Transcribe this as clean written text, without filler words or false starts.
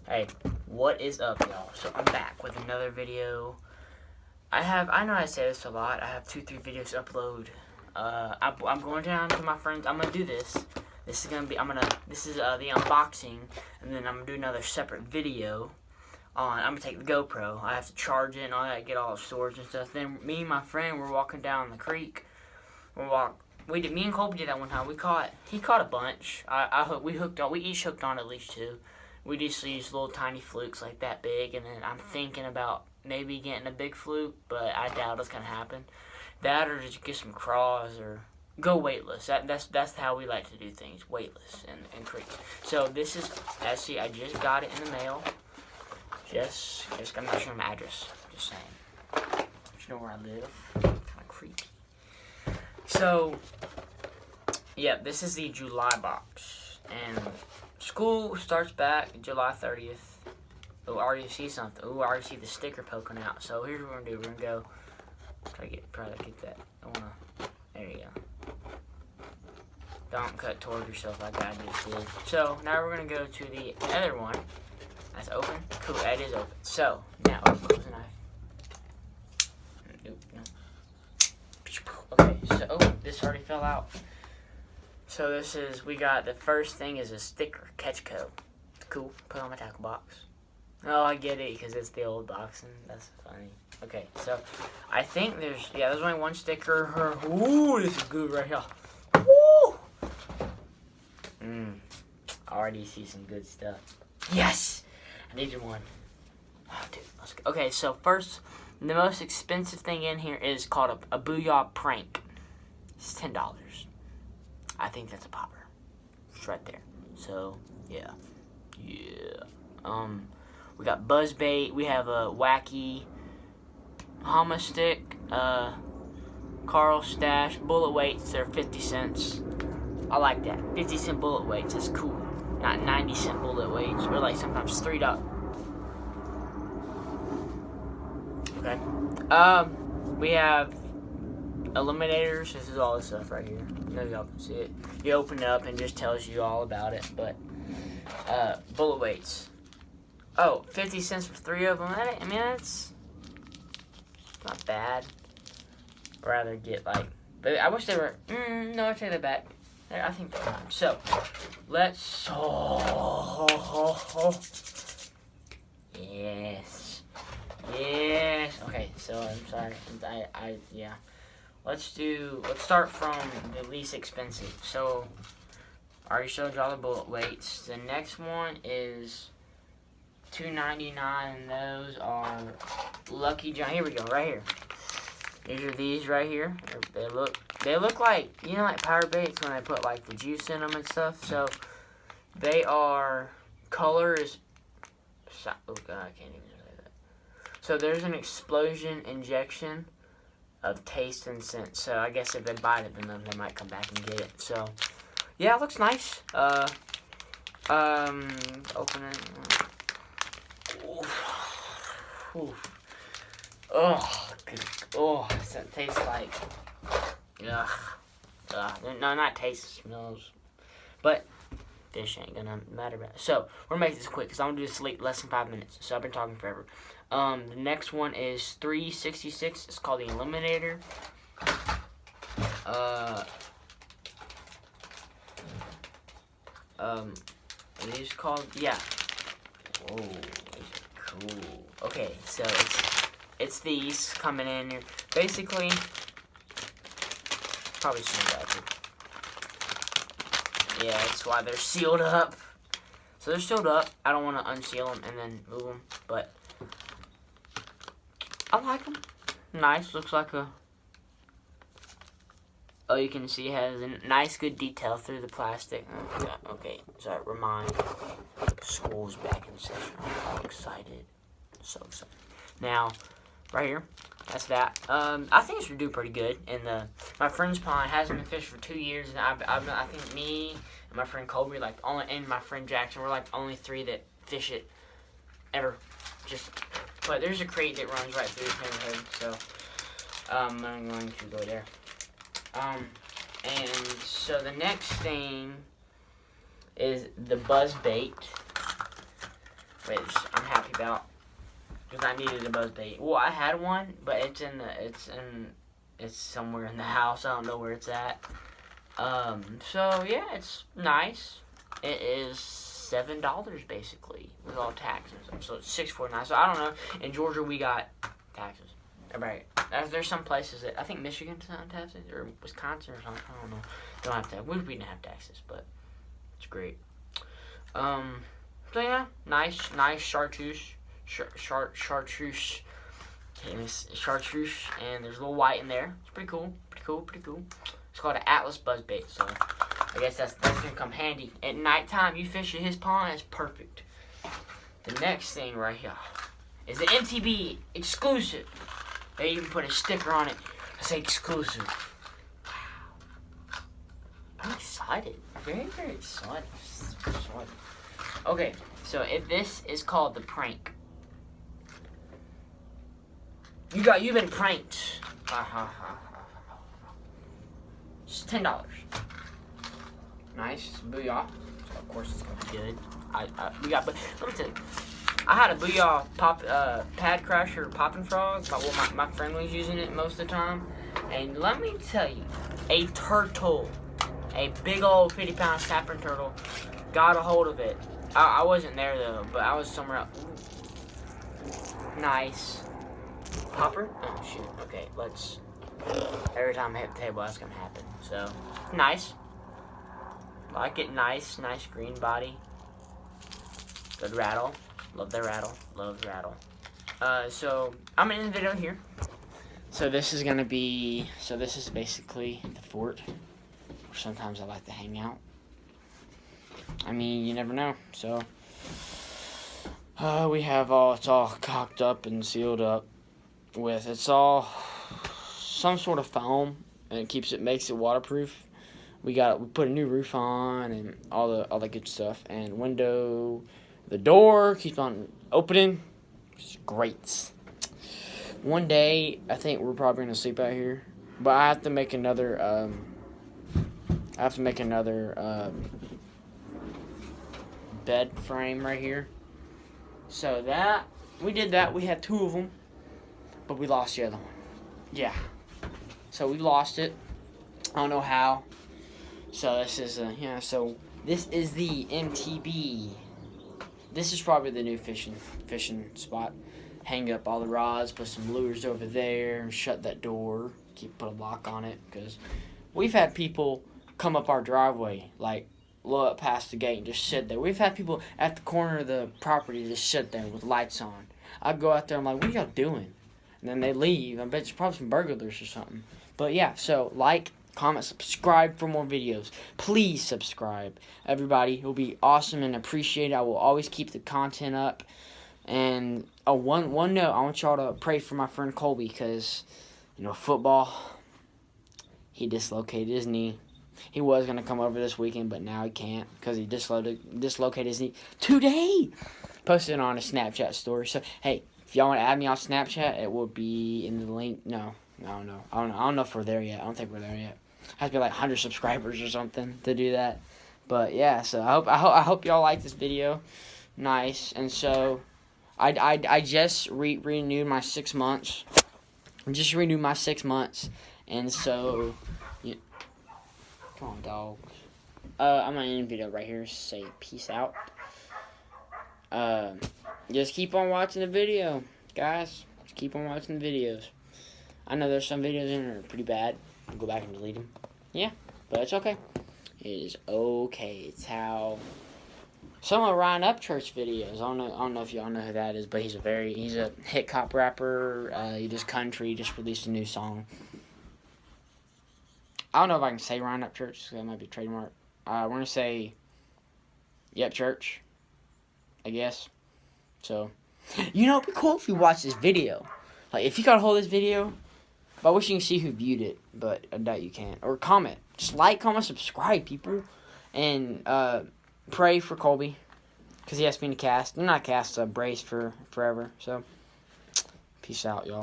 Hey, what is up, y'all? So I'm back with another video. I know I say this a lot. I have 2-3 videos to upload. I'm going down to my friends. I'm gonna do this. This is gonna be. This is the unboxing, and then I'm gonna do another separate video. I'm gonna take the GoPro. I have to charge it and all that, get all the storage and stuff. Then me and my friend were walking down the creek. Me and Colby did that one time. He caught a bunch. We each hooked on at least 2. We just used little tiny flukes like that big, and then I'm thinking about maybe getting a big fluke, but I doubt it's gonna happen. That or just get some craws or go weightless. That's how we like to do things, weightless and creeks. So this is actually I just got it in the mail. I'm not sure my address. Just saying. You know where I live. Kind of creepy. So yeah, this is the July box, and school starts back July 30th. Oh, I already see something. Oh, I already see the sticker poking out. So here's what we're gonna do. We're gonna go try to get that. There you go. Don't cut towards yourself like I just did. So now we're gonna go to the other one. That's open. Cool. That is open. So now close the knife. Nope, no. Okay. So this already fell out. So we got the first thing is a sticker, Catch Co. Cool, put it on my tackle box. Oh, I get it, because it's the old boxing. That's funny. Okay, so I think there's only one sticker. Ooh, this is good right here. Woo! I already see some good stuff. Yes! I needed one. Oh, dude, let's go. Okay, so first, the most expensive thing in here is called a Booyah Prank. It's $10. I think that's a popper. It's right there. So, yeah. We got Buzzbait. We have a Wacky Hama Stick. Carl Stash. Bullet weights. They're 50 cents. I like that. 50-cent bullet weights. That's cool. Not 90-cent bullet weights. Or like sometimes $3. Okay. We have eliminators. This is all this stuff right here. Maybe y'all can see it. You open it up and it just tells you all about it. But bullet weights. Oh, 50 cents for 3 of them. It's not bad. I'd rather get but I wish they were. No, I take that back. I think they're fine. So let's. Yes. Okay. So I'm sorry. Yeah. Let's start from the least expensive. So, I already showed y'all the bullet weights. The next one is $2.99, and those are Lucky John. Here we go, right here. These right here. They look like, like power baits when they put like the juice in them and stuff. So, they are, color is, oh god, I can't even say that. So, there's an explosion injection of taste and scent. So I guess if they bite it, then they might come back and get it. So yeah, it looks nice. Open it. It tastes like no, not taste, smells. But fish ain't gonna matter about it. So we're gonna make this quick because I'm gonna do this less than 5 minutes. So I've been talking forever. The next one is $3.66. It's called the Eliminator. It is called, yeah. Whoa, these are cool. Okay, so it's these coming in here. Basically, probably some bad. Yeah, that's why they're sealed up. So they're sealed up. I don't want to unseal them and then move them, but I like them. Nice. Looks like a... Oh, you can see it has a nice, good detail through the plastic. Okay, so remind. School's back in session. I'm all excited. So excited. Now, right here, that's that. I think this would do pretty good. And my friend's pond hasn't been fished for 2 years, and I think me and my friend Colby, and my friend Jackson, we're like the only 3 that fish it ever. But there's a creek that runs right through this neighborhood, so I'm going to go there. And so the next thing is the Buzzbait. which I'm happy about because I needed a buzz bait. Well, I had one, but it's somewhere in the house. I don't know where it's at. So yeah, it's nice. It is $7 basically with all taxes. So it's $6.49. So I don't know. In Georgia, we got taxes. Right. There's some places that I think Michigan doesn't have taxes, or Wisconsin or something. I don't know. Don't have taxes. We didn't have taxes, but it's great. So yeah, nice chartreuse. Chartreuse, and there's a little white in there. It's pretty cool. It's called an Atlas buzzbait, so I guess that's gonna come handy at nighttime. You fish at his pond, that's perfect. The next thing right here is an MTB exclusive. They even put a sticker on it to say exclusive. Wow, I'm excited. Very excited. Okay, so this is called the prank. You've been pranked. It's $10. Nice, booyah. So of course it's gonna be good. But let me tell you, I had a booyah pad crasher popping frog. My friend was using it most of the time, and let me tell you, a turtle, a big old 50-pound snapping turtle, got a hold of it. I wasn't there though, but I was somewhere else. Ooh. Nice. Popper? Oh shoot. Okay, let's. Every time I hit the table, that's gonna happen. So, nice. Like it, nice green body. Good rattle. Love the rattle. Love the rattle. So I'm in the video here. So this is gonna be. So this is basically the fort, where sometimes I like to hang out. I mean, you never know. So we have it's all cocked up and sealed up with. It's all some sort of foam, and it makes it waterproof. We put a new roof on and all the good stuff. And the door keeps on opening. It's great. One day, I think we're probably gonna sleep out here, but I have to make another. Bed frame right here. So we did that. We had 2 of them, but we lost the other one. Yeah. So we lost it. I don't know how. So this is So this is the MTB. This is probably the new fishing spot. Hang up all the rods, put some lures over there, and shut that door. Put a lock on it, because we've had people come up our driveway, like look past the gate and just sit there. We've had people at the corner of the property just sit there with lights on. I go out there, I'm like, what are y'all doing? And then they leave. I bet it's probably some burglars or something. But yeah, so like, comment, subscribe for more videos. Please subscribe, everybody. It will be awesome and appreciated. I will always keep the content up. And one note, I want y'all to pray for my friend Colby, because football, he dislocated his knee. He was going to come over this weekend, but now he can't because he dislocated his knee today. Posted it on a Snapchat story. So, hey, if y'all want to add me on Snapchat, it will be in the link. No, I don't know. I don't know if we're there yet. I don't think we're there yet. Has to be like 100 subscribers or something to do that. But, yeah, so I hope y'all like this video. Nice. And so, I just renewed my 6 months. And so... Come on, dogs. I'm gonna end the video right here. Say peace out. Just keep on watching the video, guys. Just keep on watching the videos. I know there's some videos in there that are pretty bad. I'll go back and delete them. Yeah, but it's okay. It is okay. It's how some of Ryan Upchurch videos. I don't know if y'all know who that is, but he's a hip hop rapper. He does country. Just released a new song. I don't know if I can say Ryan Up Church, so that might be trademark. We're going to say, yep, church, I guess. So, it'd be cool if you watch this video. Like, if you got a hold of this video, I wish you can see who viewed it, but I doubt you can. Or comment. Just like, comment, subscribe, people. And pray for Colby, because he has been cast. Not cast, brace for forever. So, peace out, y'all.